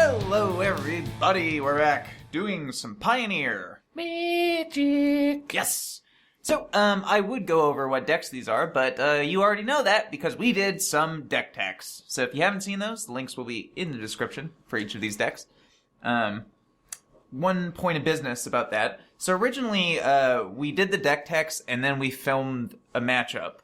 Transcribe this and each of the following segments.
Hello everybody, we're back doing some Pioneer. Magic. Yes! So, I would go over what decks these are, but you already know that because we did some deck techs. So if you haven't seen those, the links will be in the description for each of these decks. One point of business about that. So originally, we did the deck techs and then we filmed a matchup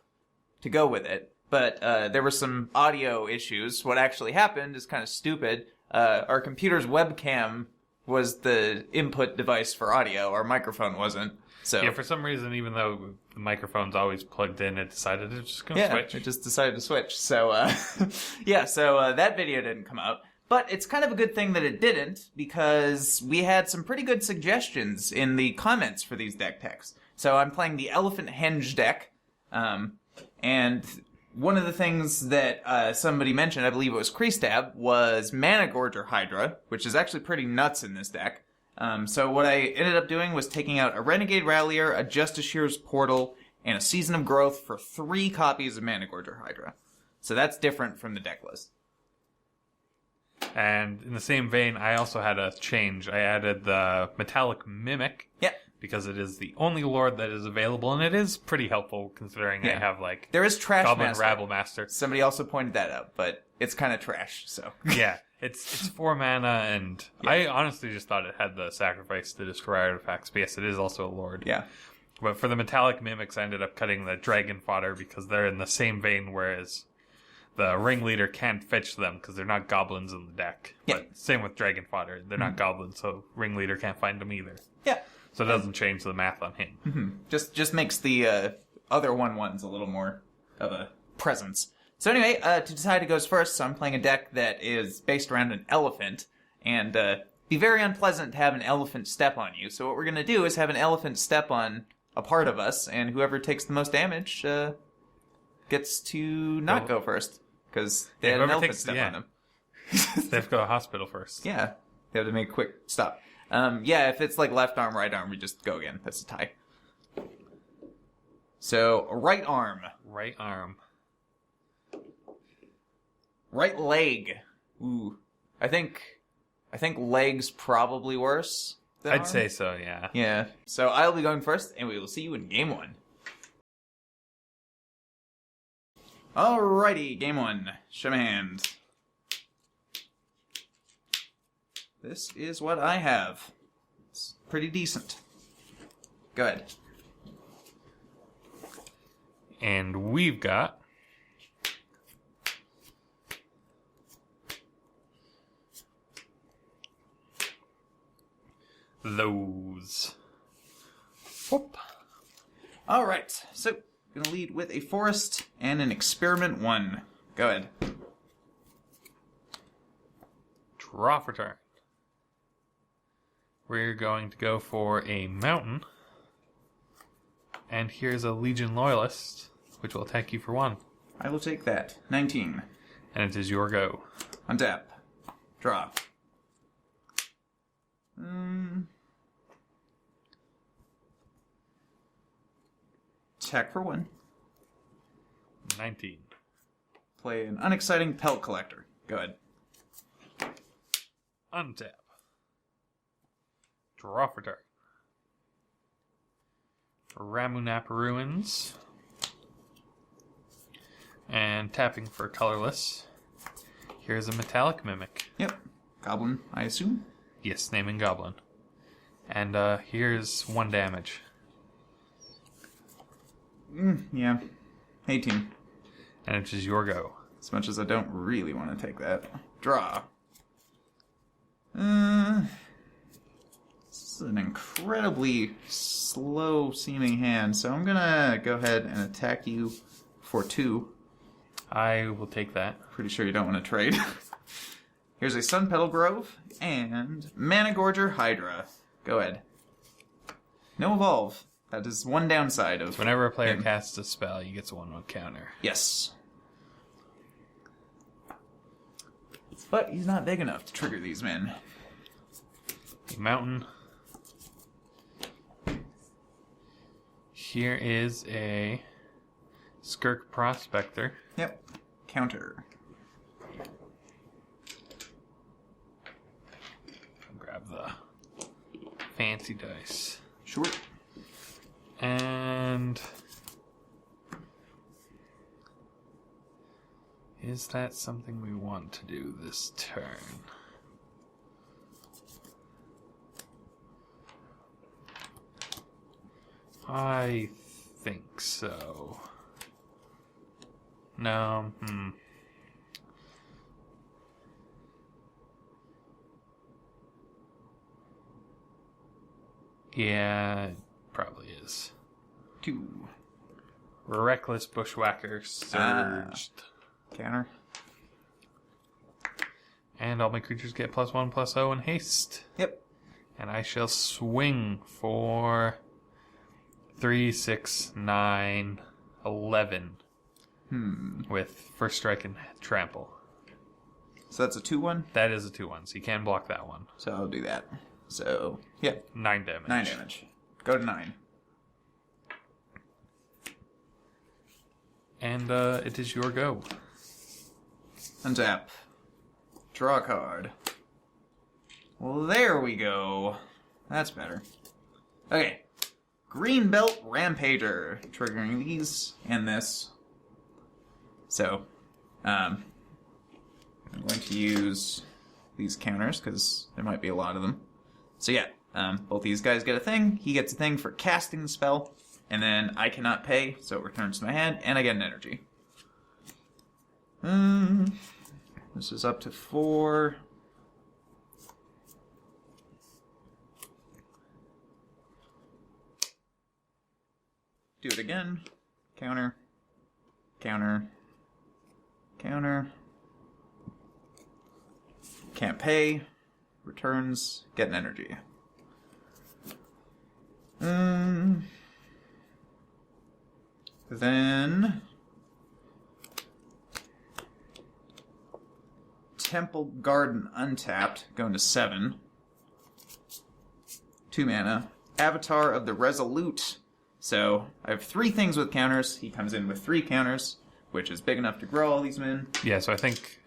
to go with it. But there were some audio issues. What actually happened is kind of stupid. Our computer's webcam was the input device for audio. Our microphone wasn't. So Yeah, for some reason, even though the microphone's always plugged in, it decided it's just going to switch. It just decided to switch. So, that video didn't come out. But it's kind of a good thing that it didn't, because we had some pretty good suggestions in the comments for these deck techs. So I'm playing the Elephant Henge deck, and one of the things that somebody mentioned, I believe it was Kreestab, was Mana Gorger Hydra, which is actually pretty nuts in this deck. So what I ended up doing was taking out a Renegade Rallier, a Justice Shear's Portal, and a Season of Growth for 3 copies of Mana Gorger Hydra. So that's different from the deck list. And in the same vein, I also had a change. I added the Metallic Mimic. Yep. Because it is the only lord that is available, and it is pretty helpful considering I have, like, there is Trash Goblin Master. Rabble Master. Somebody also pointed that out, but it's kind of trash, so. Yeah, it's 4 mana, and I honestly just thought it had the sacrifice to destroy artifacts, but yes, it is also a lord. Yeah. But for the Metallic Mimics, I ended up cutting the Dragon Fodder because they're in the same vein, whereas the Ringleader can't fetch them because they're not goblins in the deck. Yeah. But same with Dragon Fodder. They're not goblins, so Ringleader can't find them either. Yeah. So it doesn't change the math on him. Mm-hmm. Just makes the other 1/1s a little more of a presence. So anyway, to decide who goes first, so I'm playing a deck that is based around an elephant, and be very unpleasant to have an elephant step on you. So what we're going to do is have an elephant step on a part of us, and whoever takes the most damage gets to not go first, because they had an elephant step on them. They have to go to the hospital first. Yeah, they have to make a quick stop. If it's like left arm, right arm, we just go again. That's a tie. So, right arm. Right arm. Right leg. Ooh. I think leg's probably worse than I'd arm. say so, yeah. Yeah. So I'll be going first, and we will see you in game 1. Alrighty, game 1. Show my hand. This is what I have. It's pretty decent. Go ahead. And we've got those. Whoop. Alright, so I'm gonna lead with a forest and an experiment 1. Go ahead. Draw for turn. We're going to go for a mountain. And here's a Legion Loyalist, which will attack you for 1. I will take that. 19. And it is your go. Untap. Draw. Attack for 1. 19. Play an unexciting Pelt Collector. Go ahead. Untap. Draw for turn. Ramunap Ruins. And tapping for colorless. Here's a Metallic Mimic. Yep. Goblin, I assume? Yes, naming Goblin. And here's 1 damage. Yeah. 18. And it is your go. As much as I don't really want to take that. Draw. This is an incredibly slow-seeming hand, so I'm gonna go ahead and attack you for 2. I will take that. Pretty sure you don't want to trade. Here's a Sun Petal Grove and Mana Gorger Hydra. Go ahead. No evolve. That is one downside of... Whenever a player casts a spell, he gets a 1/1 counter. Yes. But he's not big enough to trigger these men. Mountain. Here is a Skirk Prospector. Yep. Counter. grab the fancy dice. Sure. And is that something we want to do this turn? I think so. No. Yeah, it probably is. 2. Reckless Bushwhacker surged. Counter. And all my creatures get +1/+0 in haste. Yep. And I shall swing for 3, 6, 9, 11. With first strike and trample. So that's a 2-1? That is a 2/1, so you can block that one. So I'll do that. So, yeah. 9 damage. 9 damage. Go to 9. And it is your go. Untap. Draw a card. Well, there we go. That's better. Okay. Greenbelt Rampager. Triggering these and this. So, I'm going to use these counters, because there might be a lot of them. So yeah, both these guys get a thing. He gets a thing for casting the spell. And then I cannot pay, so it returns to my hand, and I get an energy. This is up to 4. Do it again. Counter. Counter. Counter. Can't pay. Returns. Get an energy. Then Temple Garden untapped, going to 7. 2 mana. Avatar of the Resolute. So I have 3 things with counters. He comes in with 3 counters, which is big enough to grow all these men. Yeah, so I think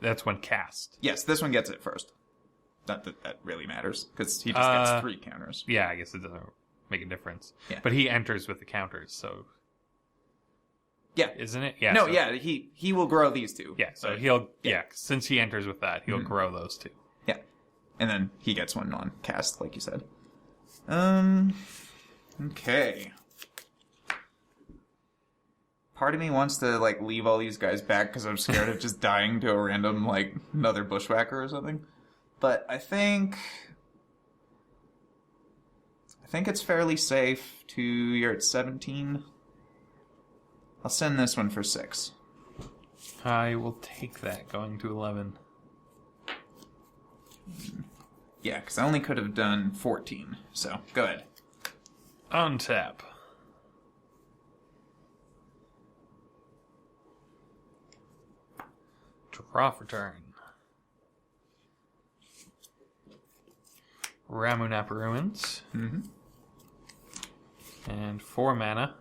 that's when cast. Yes, this one gets it first. Not that that really matters, because he just gets 3 counters. Yeah, I guess it doesn't make a difference. Yeah. But he enters with the counters, so... Yeah. Isn't it? Yeah. No, so, yeah, he will grow these 2. Yeah, so But- he'll... Yeah, since he enters with that, he'll grow those 2. Yeah. And then he gets one on cast, like you said. Okay. Part of me wants to, like, leave all these guys back because I'm scared of just dying to a random, like, another bushwhacker or something. But I think it's fairly safe to... You're at 17. I'll send this one for 6. I will take that, going to 11. Yeah, because I only could have done 14. So, go ahead. Untap. Draw for turn. Ramunap Ruins. And 4 mana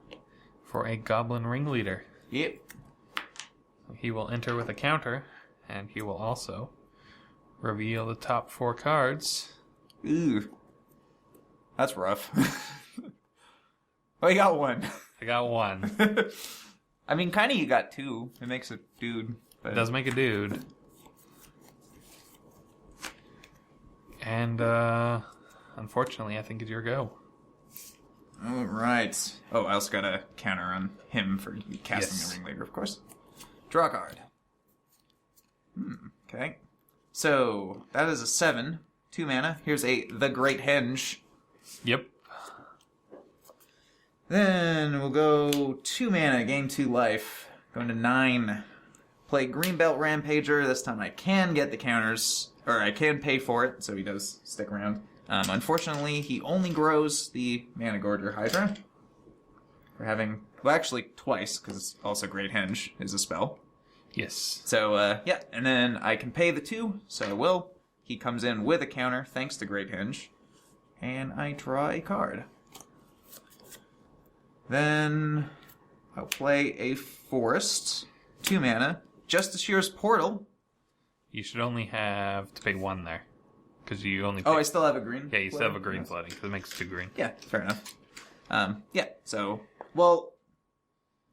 for a Goblin Ringleader. Yep. He will enter with a counter, and he will also reveal the top 4 cards. Ooh. That's rough. Well, you got 1. I got 1. I mean, kind of you got 2. It makes a dude. But... It does make a dude. And, unfortunately, I think it's your go. All right. Oh, I also got a counter on him for casting Yes. the Ringleader, of course. Draw a card. Okay. So, that is a 7. 2 mana. Here's a The Great Henge. Yep. Then we'll go 2 mana, gain 2 life. Going to 9. Play Greenbelt Rampager. This time I can get the counters, or I can pay for it, so he does stick around. Unfortunately, he only grows the Mana Gorger Hydra. For having, well, actually twice, because also Great Henge is a spell. Yes. So, yeah, and then I can pay the 2, so I will. He comes in with a counter, thanks to Great Henge. And I draw a card. Then I'll play a Forest. 2 mana. Justiceer's Portal. You should only have to pay 1 there. Because you only... Oh, I still have a green? Yeah, you still have a green flooding, because it makes 2 green. Yeah, fair enough. Yeah, so... Well...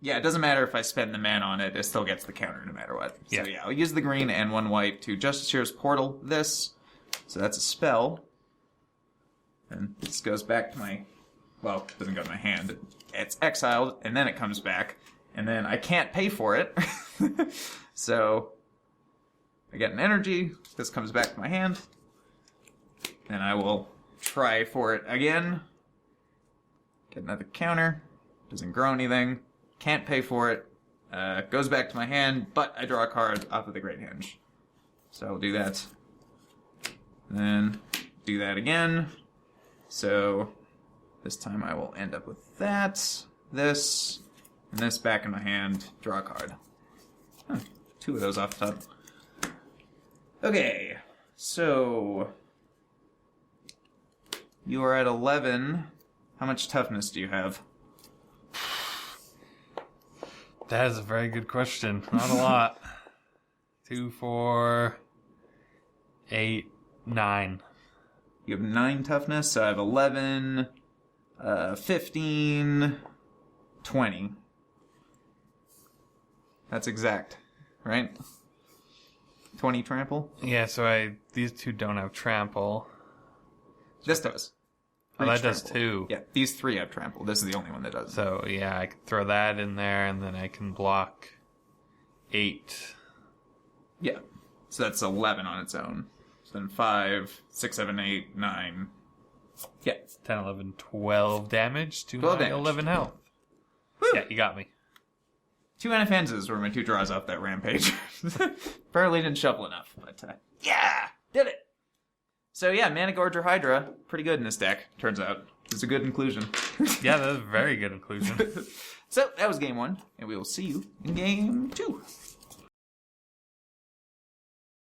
Yeah, it doesn't matter if I spend the mana on it, it still gets the counter no matter what. Yeah. So yeah, I'll use the green and 1 white to Justicier's Portal this. So that's a spell. And this goes back to my... Well, it doesn't go to my hand. It's exiled, and then it comes back. And then I can't pay for it. So I get an energy. This comes back to my hand. Then I will try for it again. Get another counter. Doesn't grow anything. Can't pay for it. Goes back to my hand, but I draw a card off of the Great Henge. So I'll do that. Then do that again. So this time I will end up with that, this, and this back in my hand. Draw a card. Huh, 2 of those off the top. Okay, so you are at 11. How much toughness do you have? That is a very good question. Not a lot. 2, 4, 8, 9. You have 9 toughness, so I have 11, 15, 20. That's exact, right? 20 trample? Yeah, so these 2 don't have trample. This does. Oh, that Trample. does too. Yeah, these 3 have trample. This is the only one that does. So, yeah, I could throw that in there, and then I can block 8. Yeah. So that's 11 on its own. So then 5, 6, 7, 8, 9. Yeah. 10, 11, 12 damage to 12 my damage. 11 health. Woo! Yeah, you got me. 2 Anafenzas were my 2 draws off that rampage. Apparently didn't shuffle enough, but yeah! Did it! So yeah, Mana Gorger Hydra, pretty good in this deck, turns out. It's a good inclusion. Yeah, that's a very good inclusion. So, that was game 1, and we will see you in game 2.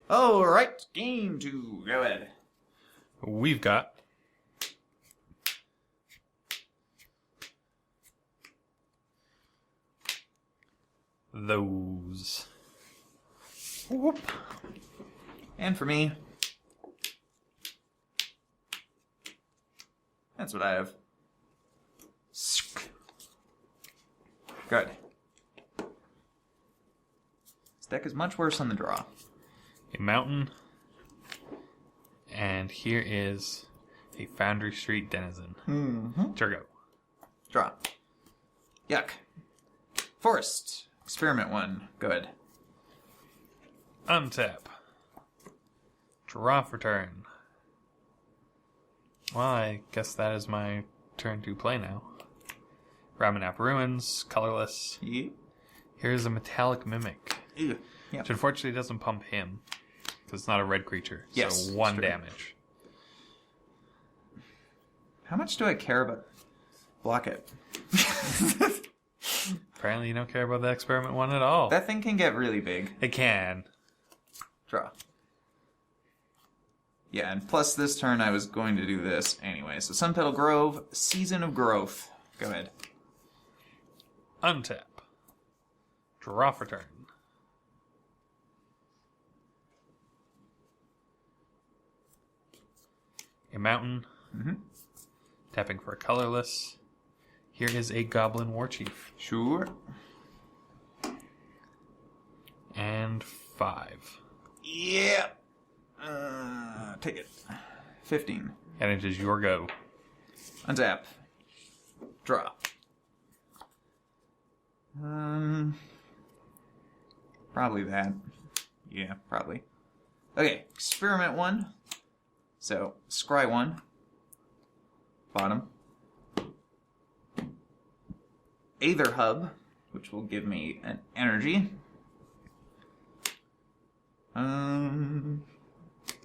Alright, game 2, go ahead. We've got those. Whoop. And for me, that's what I have. Good. This deck is much worse on the draw. A mountain. And here is a Foundry Street Denizen. Mm-hmm. Turgo. Draw. Yuck. Forest. Experiment 1. Good. Untap. Draw for turn. Well, I guess that is my turn to play now. Ramanap Ruins, colorless. Yeah. Here's a Metallic Mimic. Yeah. Which unfortunately doesn't pump him. Because it's not a red creature. Yes, So 1 true. damage. How much do I care about? Block it. Apparently you don't care about the Experiment 1 at all. That thing can get really big. It can. Draw. Yeah, and plus this turn I was going to do this anyway. So Sunpetal Grove, Season of Growth. Go ahead. Untap. Draw for turn. A mountain. Mm-hmm. Tapping for a colorless. Here is a Goblin Warchief. Sure. And 5. Yeah. Take it. 15. And it is your go. Untap. Draw. Probably that. Yeah, probably. Okay, Experiment 1. So, Scry 1. Bottom. Aether Hub, which will give me an energy.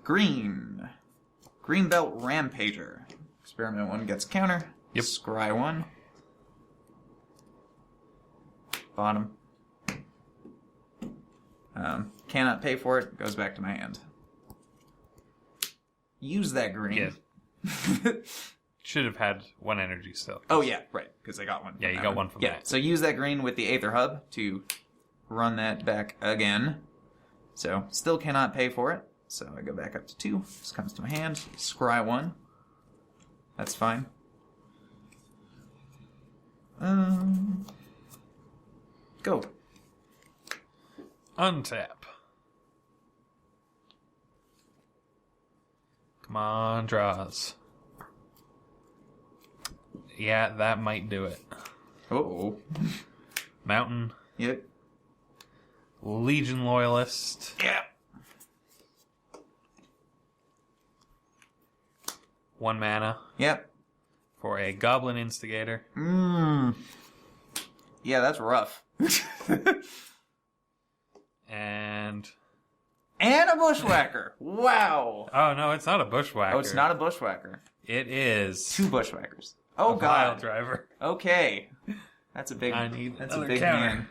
Green. Greenbelt Rampager. Experiment 1 gets counter. Yep. Scry 1. Bottom. Cannot pay for it. Goes back to my hand. Use that green. Yeah. Should have had 1 energy still. Oh, yeah, right, because I got one. Yeah, you got one from Yeah, that. so use that green with the Aether Hub to run that back again. So, still cannot pay for it. So I go back up to 2. This comes to my hand. Scry 1. That's fine. Go. Untap. Come on, draws. Yeah, that might do it. Uh-oh. Mountain. Yep. Legion Loyalist. Yeah. 1 mana Yep. for a Goblin Instigator. Yeah, that's rough. And a Bushwhacker. Wow. oh no, it's not a Bushwhacker. Oh, it's not a Bushwhacker. It is 2 Bushwhackers. Oh, a Pile God. Driver. Okay. That's a big. I need That's a another big counter. man.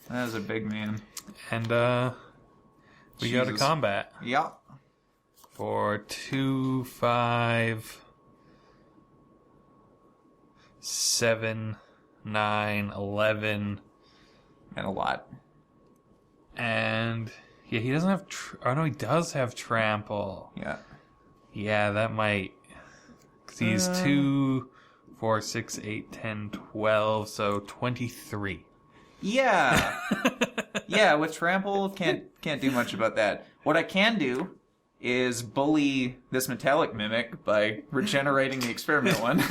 That is a big man. And we go to Jesus. combat Yeah. for 2, 5, 7, 9, 11, And a lot. and yeah, he doesn't have. Oh no, he does have trample. Yeah. Yeah, that might. Because he's 2, 4, 6, 8, 10, 12, so 23. Yeah. Yeah, with trample, can't do much about that. What I can do is bully this metallic mimic by regenerating the experiment one.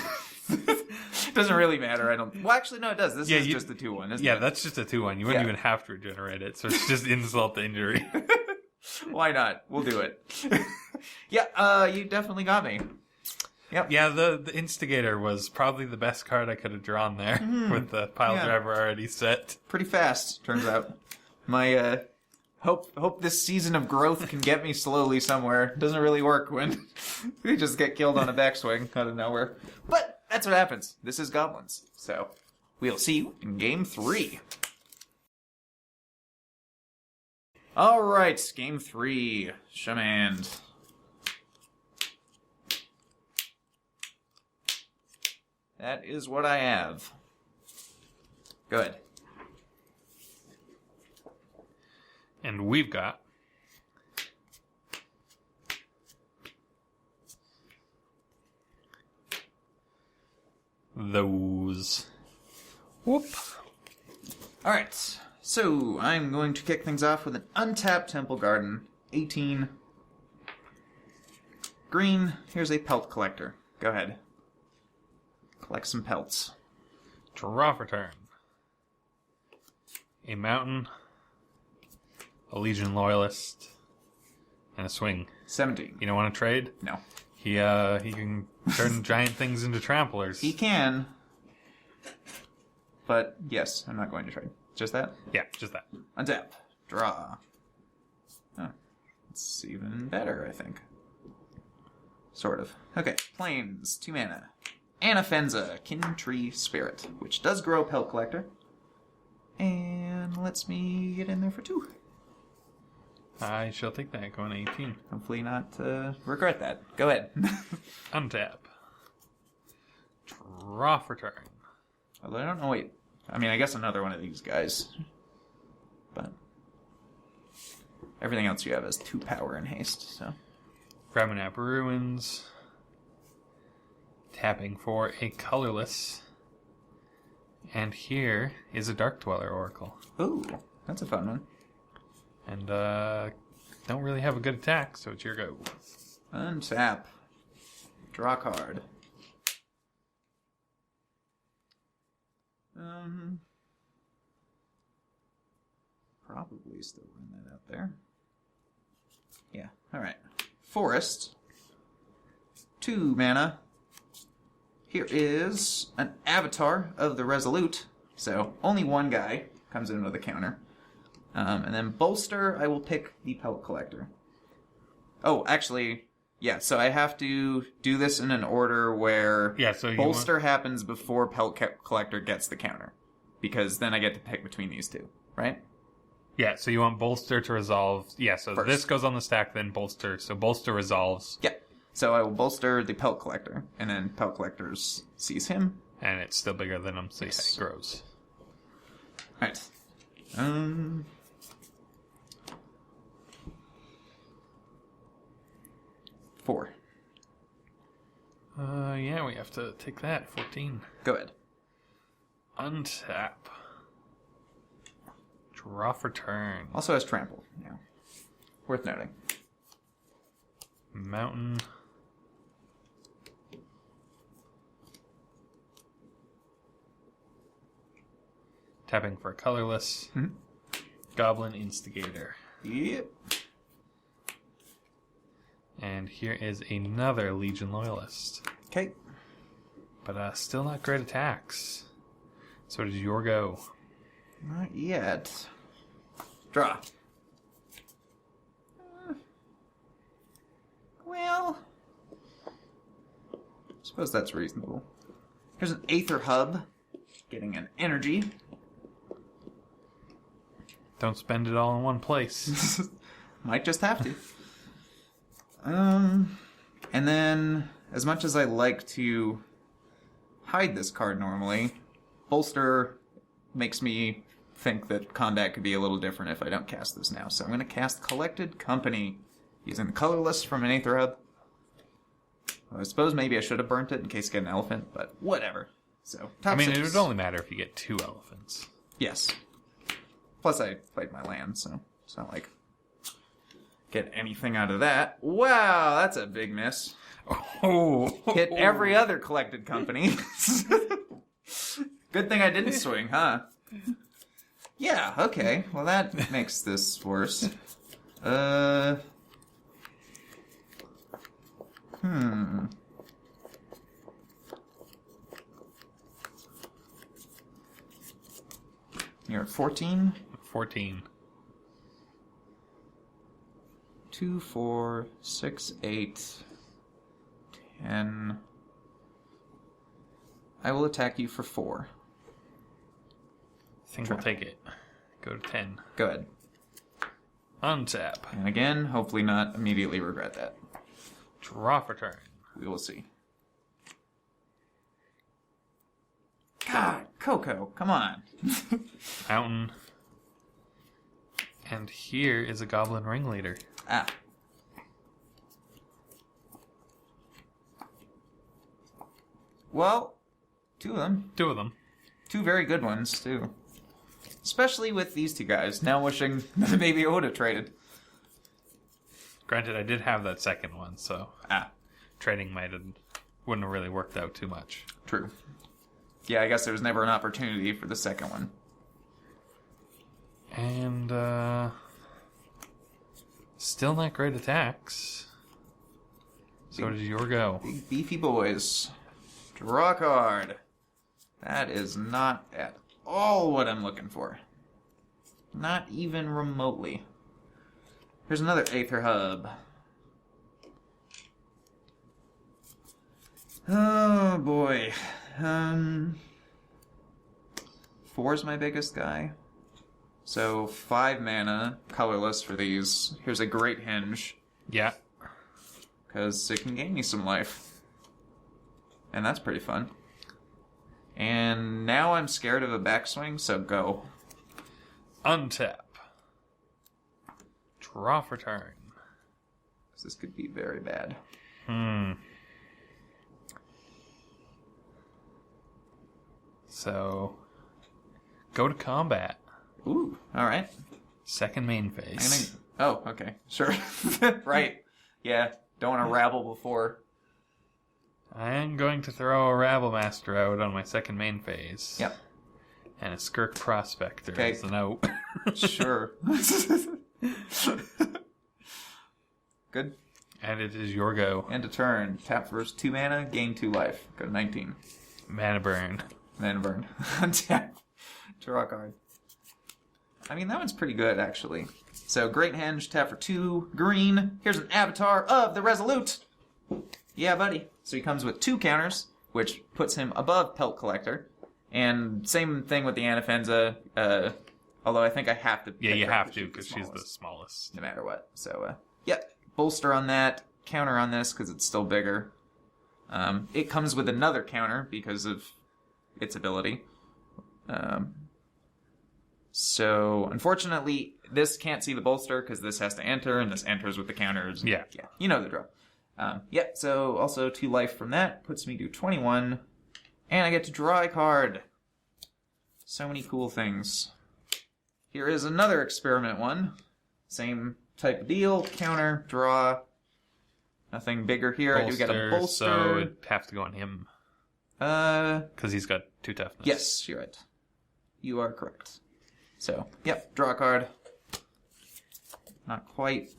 Doesn't really matter. I don't. Well, actually, no, it does. This is just the 2-1, isn't Yeah, it? that's just a 2-1. You wouldn't Yeah. even have to regenerate it, so it's just insult to injury. Why not? We'll do it. Yeah, you definitely got me. Yeah, the Instigator was probably the best card I could have drawn there with the Pile Yeah. Driver already set. Pretty fast, turns out. My hope this season of growth can get me slowly somewhere. Doesn't really work when we just get killed on a backswing out of nowhere. But that's what happens. This is Goblins. So we'll see you in game 3. All right, game 3. Shaman. That is what I have. Good. And we've got those. Whoop. All right, so I'm going to kick things off with an untapped Temple Garden. 18. Green, here's a Pelt Collector. Go ahead. Collect some pelts. Draw for turn. A mountain, a Legion Loyalist, and a swing. 17. You don't want to trade? No. He can turn giant things into tramplers. He can. But yes, I'm not going to trade. Just that? Yeah, just that. Untap. Draw. Oh, it's even better, I think. Sort of. Okay, Plains, 2 mana. Anafenza, Kin Tree Spirit, which does grow Pelt Collector. And lets me get in there for 2. I shall take that, going 18. Hopefully not regret that. Go ahead. Untap. Draw for turn. Although I don't know, wait. I mean, I guess another one of these guys. But everything else you have is 2 power and haste, so. Ramanap Ruins. Tapping for a colorless. And here is a Dark Dweller Oracle. Ooh, that's a fun one. And don't really have a good attack, so it's your go. Untap. Draw card. Probably still run that out there. Yeah, alright. Forest. 2 mana. Here is an Avatar of the Resolute. So, only one guy comes in with a counter. And then Bolster, I will pick the Pelt Collector. Oh, actually, yeah, so I have to do this in an order where Bolster happens before Pelt Collector gets the counter. Because then I get to pick between these 2, right? Yeah, so you want Bolster to resolve. Yeah, so First. this goes on the stack, then Bolster. So Bolster resolves. Yeah. So I will bolster the Pelt Collector, and then Pelt Collector sees him. And it's still bigger than him, so Yes. yeah, it grows. Alright. 2 4. Yeah, we have to take that. 14. Go ahead. Untap. Draw for turn. Also has trample. Yeah. Worth noting. Mountain. Tapping for a colorless. Mm-hmm. Goblin Instigator. Yep. And here is another Legion Loyalist. Okay. But still not great attacks. So does your go. Not yet. Draw. Well, I suppose that's reasonable. Here's an Aether Hub. Getting an energy. Don't spend it all in one place. Might just have to. And then, as much as I like to hide this card normally, Bolster makes me think that combat could be a little different if I don't cast this now. So I'm going to cast Collected Company, using the colorless from an Aether Hub. Well, I suppose maybe I should have burnt it in case I get an elephant, but whatever. So, top I mean, 6. it would only matter if you get 2 elephants. Yes. Plus, I played my land, so it's not like get anything out of that. Wow, that's a big miss. Oh, Hit every other Collected Company. Good thing I didn't swing, huh? Yeah, okay. Well, that makes this worse. You're at 14? 14. 2, 4, 6, 8, 10. I will attack you for 4. I think we'll take it. Go to 10. Go ahead. Untap. And again, hopefully not immediately regret that. Draw for turn. We will see. God, Coco, come on. Mountain. And here is a Goblin Ringleader. Ah. Well, 2 of them. 2 of them. 2 very good ones, too. Especially with these 2 guys, now wishing that maybe I would have traded. Granted, I did have that second one, so trading wouldn't have really worked out too much. True. Yeah, I guess there was never an opportunity for the second one. And, still not great attacks. So does your go. Big beefy boys. Draw a card. That is not at all what I'm looking for. Not even remotely. Here's another Aether Hub. Oh boy. 4 is my biggest guy. So 5 mana, colorless for these. Here's a Great Henge. Yeah. Because it can gain me some life. And that's pretty fun. And now I'm scared of a backswing, so go. Untap. Draw for turn. This could be very bad. So, go to combat. Ooh, alright. Second main phase. Oh, okay. Sure. Right. Yeah, don't want to rabble before. I am going to throw a Rabble Master out on my second main phase. Yep. And a Skirk Prospector Okay. as an out. Sure. Good. And it is your go. End of turn. Tap first 2 mana, gain 2 life. Go to 19. Mana burn. Mana burn. Untap. Draw a card. I mean, that one's pretty good, actually. So, Great Henge, tap for 2 green. Here's an Avatar of the Resolute. Yeah, buddy. So he comes with 2 counters, which puts him above Pelt Collector. And same thing with the Anafenza, although I think I have to... Yeah, you her have to, because she's the smallest. No matter what. So, yep. Bolster on that, counter on this, because it's still bigger. It comes with another counter, because of its ability. So, unfortunately, this can't see the bolster, because this has to enter, and this enters with the counters. Yeah. Yeah, you know the drill. Yep, so also 2 life from that puts me to 21. And I get to draw a card. So many cool things. Here is another experiment one. Same type of deal. Counter, draw. Nothing bigger here. I do get a bolster. So it'd have to go on him. Because he's got 2 toughness. Yes, you're right. You are correct. So, yep, draw a card. Not quite,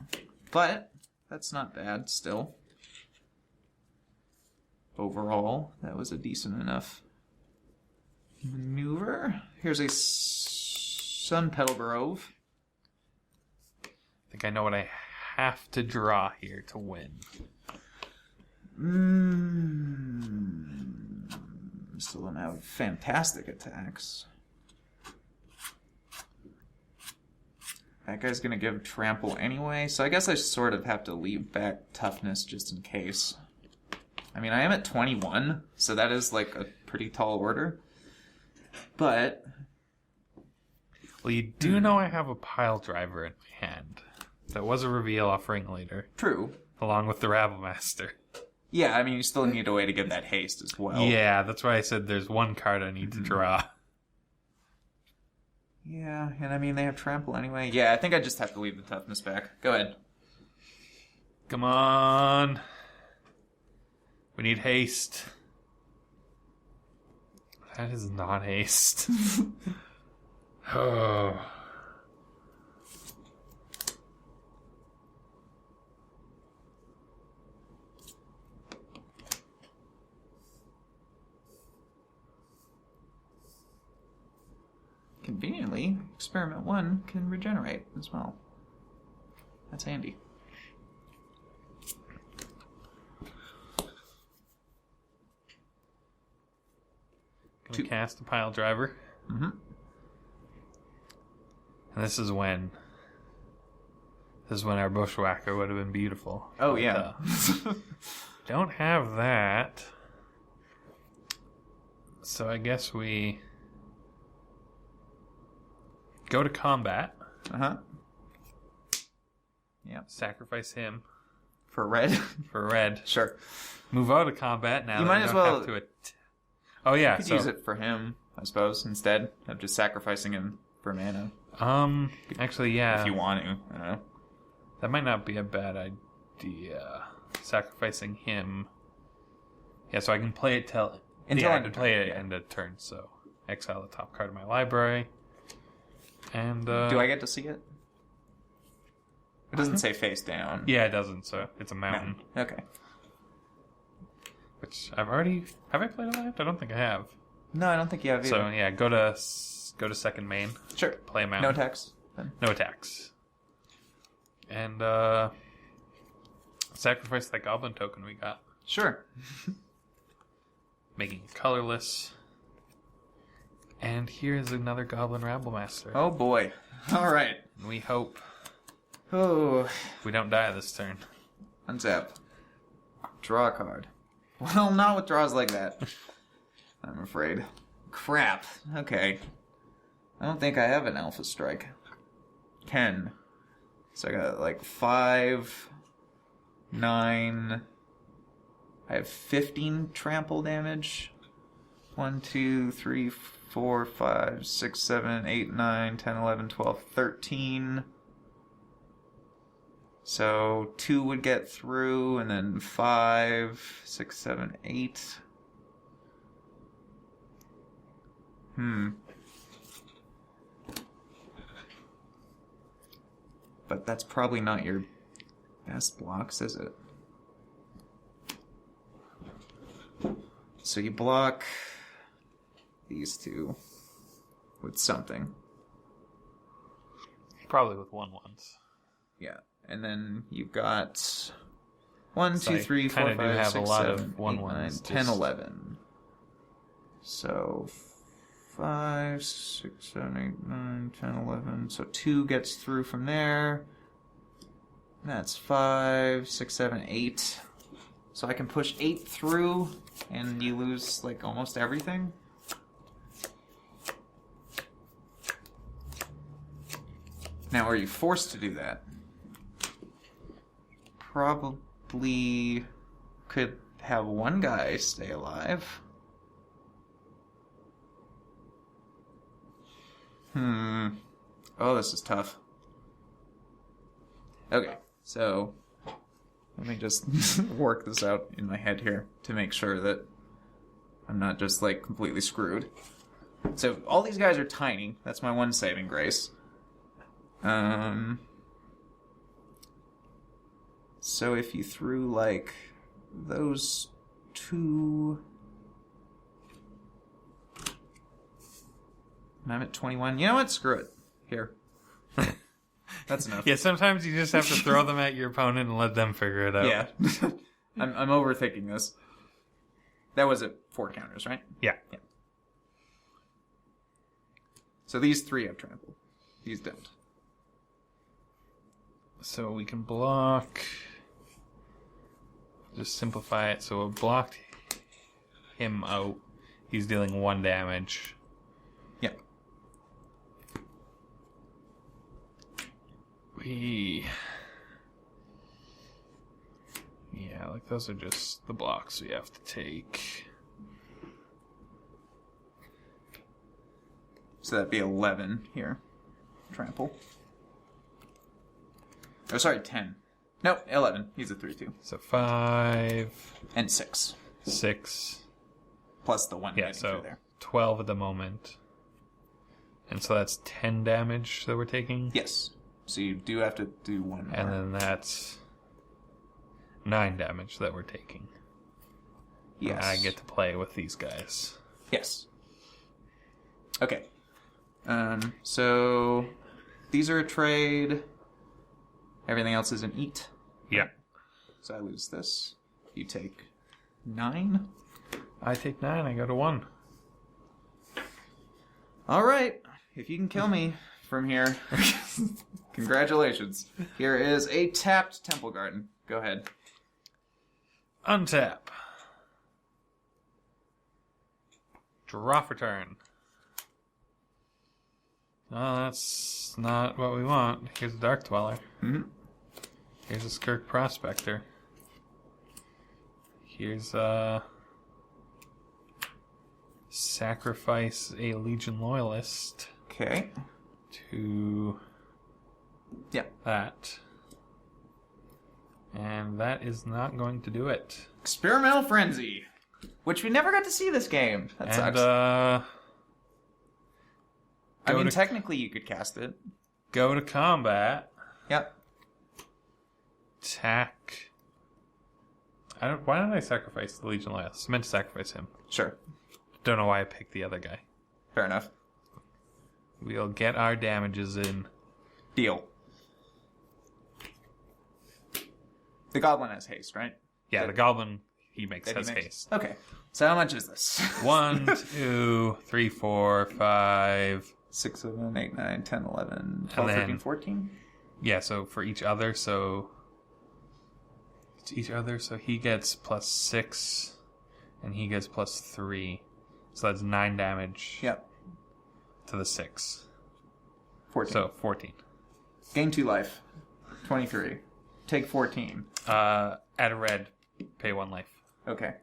but that's not bad still. Overall, that was a decent enough maneuver. Here's a Sun Petal Grove. I think I know what I have to draw here to win. Still don't have fantastic attacks. That guy's gonna give trample anyway, so I guess I sort of have to leave back toughness just in case. I mean, I am at 21, so that is like a pretty tall order. But... Well, you do know I have a pile driver in my hand. That was a reveal offering later. True. Along with the Rabble Master. Yeah, I mean, you still need a way to get that haste as well. Yeah, that's why I said there's one card I need to draw. Yeah, and I mean, they have trample anyway. Yeah, I think I just have to leave the toughness back. Go ahead. Come on. We need haste. That is not haste. Oh. Conveniently, Experiment 1 can regenerate as well. That's handy. Gonna cast a pile driver. Mm-hmm. And this is when our bushwhacker would have been beautiful. Oh, yeah. Don't have that. So I guess we go to combat. Uh-huh. Yeah. Sacrifice him. For red? For red. Sure. Move out of combat now. You that might we as don't well... have to oh, yeah. You could use it for him, I suppose, instead of just sacrificing him for mana. Actually, yeah. If you want to, I don't know. That might not be a bad idea. Sacrificing him. Yeah, so I can play it till... Until I can play it end of turn, so exile the top card of my library. And, Do I get to see it? It doesn't say face down. Yeah, it doesn't, so it's a mountain. No. Okay. Which I've already... Have I played a land? I don't think I have. No, I don't think you have either. So, yeah, go to second main. Sure. Play a mountain. No attacks, then. No attacks. And, sacrifice that goblin token we got. Sure. Making it colorless. And here's another Goblin Rabble Master. Oh boy. Alright. We hope Oh. we don't die this turn. Untap. Draw a card. Well, not with draws like that. I'm afraid. Crap. Okay. I don't think I have an Alpha Strike. 10. So I got like 5, 9... I have 15 trample damage. 1, 2, 3, 4, 5, 6, 7, 8, 9, 10, 11, 12, 13. So 2 would get through, and then 5, 6, 7, 8. But that's probably not your best blocks, is it? So you block these two with something. Probably with 1/1s. Yeah. And then you've got 1, So 2, I 3, 4, kinda 5, do have 6, a lot 7, of 8, 1/1s, 9, 10, just- 11. So 5, 6, 7, 8, 9, 10, 11. So 2 gets through from there. That's 5, 6, 7, 8. So I can push 8 through, and you lose, like, almost everything. Now, are you forced to do that? technically could have one guy stay alive. Oh, this is tough. Okay, so let me just work this out in my head here to make sure that I'm not just, like, completely screwed. So all these guys are tiny. That's my one saving grace. So if you threw, like, those two... I'm at 21. You know what? Screw it. Here. That's enough. Yeah, sometimes you just have to throw them at your opponent and let them figure it out. Yeah. I'm overthinking this. That was at 4 counters, right? Yeah. So these 3 have trample. These don't. So we can block... Just simplify it. So we blocked him out. He's dealing 1 damage. Yeah. Yeah, like those are just the blocks we have to take. So that'd be 11 here. Trample. Oh, sorry, 10. No, 11. He's a 3-2. So 5... And 6. 6. Plus the 1 Yeah, so there. 12 at the moment. And so that's 10 damage that we're taking? Yes. So you do have to do 1 more. And then that's 9 damage that we're taking. Yes. I get to play with these guys. Yes. Okay. So these are a trade. Everything else is an eat. Yeah. So I lose this. You take 9. I take 9. I go to 1. All right. If you can kill me from here, congratulations. Here is a tapped Temple Garden. Go ahead. Untap. Draw for turn. Oh, that's not what we want. Here's a Dark Dweller. Mm-hmm. Here's a Skirk Prospector. Here's sacrifice a Legion Loyalist. Okay. To that. And that is not going to do it. Experimental Frenzy, which we never got to see this game. That sucks. I mean, technically you could cast it. Go to combat. Yep. Attack. Why did I sacrifice the Legion Loyalist? I meant to sacrifice him. Sure. Don't know why I picked the other guy. Fair enough. We'll get our damages in. Deal. The Goblin has haste, right? Yeah, the Goblin has haste. Okay. So how much is this? 1, 2, 3, 4, 5... 6, 7, 8, 9, 10, 11, 12, And 13, then- 14? Yeah, so for each other, so... To each other, so he gets plus 6, and he gets plus 3. So that's 9 damage Yep. to the 6. 14. So 14. Gain 2 life. 23. Take 14. Add a red, pay 1 life. Okay.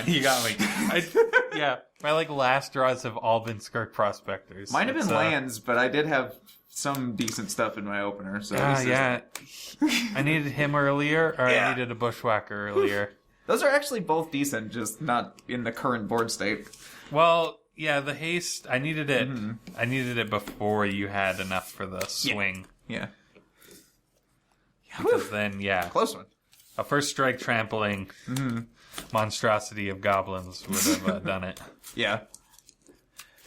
You got me. Yeah, my last draws have all been Skirk Prospectors. Mine have been lands, but I did have some decent stuff in my opener. So yeah. I needed him earlier, or Yeah. I needed a Bushwhacker earlier. Those are actually both decent, just not in the current board state. Well, yeah, the haste, I needed it. Mm-hmm. I needed it before you had enough for the swing. Yeah. Because then, yeah, Close one. a first strike trampling monstrosity of goblins would have done it. Yeah.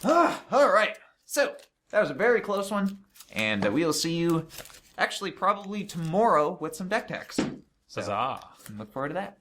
All right. So that was a very close one, and we'll see you actually probably tomorrow with some deck techs. Huzzah. Look forward to that.